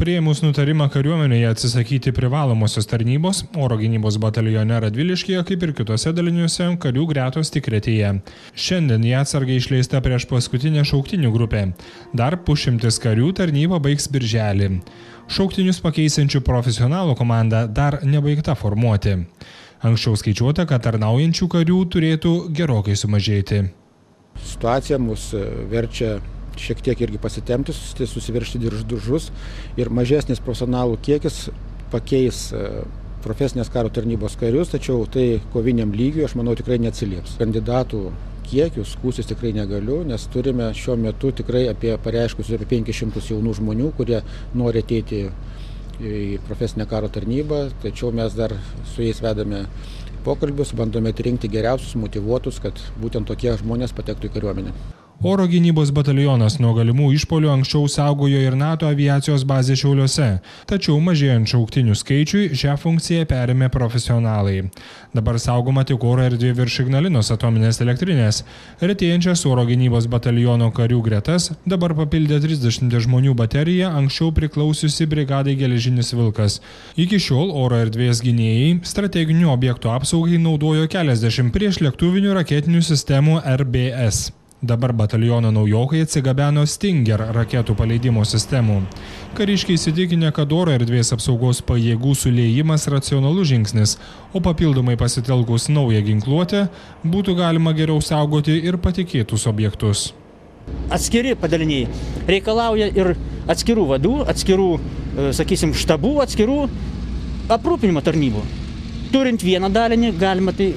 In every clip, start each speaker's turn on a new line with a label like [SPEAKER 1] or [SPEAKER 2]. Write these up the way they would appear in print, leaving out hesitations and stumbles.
[SPEAKER 1] Priėmus nutarimą kariuomenėje atsisakyti privalomosios tarnybos, oro gynybos batalione Radviliškyje, kaip ir kitose daliniuose, karių gretos tik retėja. Šiandien į atsargą išleista prieš paskutinę šauktinių grupę. Dar 100 karių tarnybą baigs birželį. Šauktinius pakeisančių profesionalų komanda dar nebaigta formuoti. Anksčiau skaičiuota, kad tarnaujančių karių turėtų gerokai sumažėti.
[SPEAKER 2] Situacija mus verčia šiek tiek irgi pasitempti, susiveržti diržus ir mažesnis profesionalų kiekis pakeis profesinės karo tarnybos karius, tačiau tai koviniam lygiui, aš manau, tikrai neatsilieps. Kandidatų kiekius skųstis tikrai negaliu, nes turime šiuo metu tikrai apie 500 jaunų žmonių, kurie nori ateiti į profesinę karo tarnybą, tačiau mes dar su jais vedame pokalbius, bandome atrinkti geriausius, motyvuotus, kad būtent tokie žmonės patektų į kariuomenę.
[SPEAKER 1] Oro gynybos batalionas nuo galimų išpolių anksčiau saugojo ir NATO aviacijos bazę Šiauliuose, tačiau mažėjant šauktinių skaičiui šią funkciją perėmė profesionalai. Dabar saugoma tik oro erdvė virš Ignalinos atominės elektrinės. Retėjančias oro gynybos bataliono karių gretas dabar papildė 30 žmonių baterija, anksčiau priklausiusi brigadai Geležinis Vilkas. Iki šiol oro erdvės gynėjai strateginių objektų apsaugai naudojo keliasdešimt priešlėktuvinių raketinių sistemų RBS. Dabar bataliono naujokai atsigabeno Stinger raketų paleidimo sistemų. Kariškiai įsitikinę, kad oro erdvės apsaugos pajėgų suliejimas racionalus žingsnis, o papildomai pasitelkus naują ginkluotę būtų galima geriau saugoti ir patikėtus objektus.
[SPEAKER 3] Atskiri padaliniai reikalauja ir atskirų vadų, atskirų, sakysim, štabų, atskirų aprūpinimo tarnybų. Turint vieną dalinį, galima tai,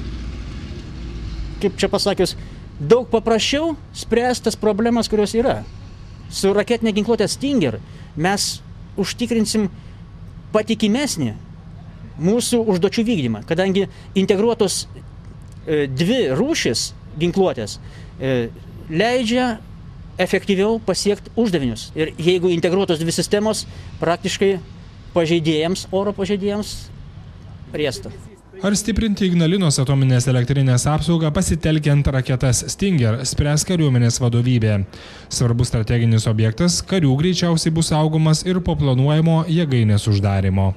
[SPEAKER 3] kaip čia pasakius, daug paprasčiau spręsti tas problemas, kurios yra. Su raketinė ginkluotė Stinger mes užtikrinsim patikimesnį mūsų užduočių vykdymą, kadangi integruotos dvi rūšis ginkluotės leidžia efektyviau pasiekti uždavinius. Ir jeigu integruotos dvi sistemos, praktiškai pažeidėjams, oro pažeidėjams riesta.
[SPEAKER 1] Ar stiprinti Ignalinos atominės elektrinės apsaugą pasitelkiant raketas Stinger spręs kariuomenės vadovybė. Svarbus strateginis objektas karių greičiausiai bus saugomas ir po planuojamo jėgainės uždarymo.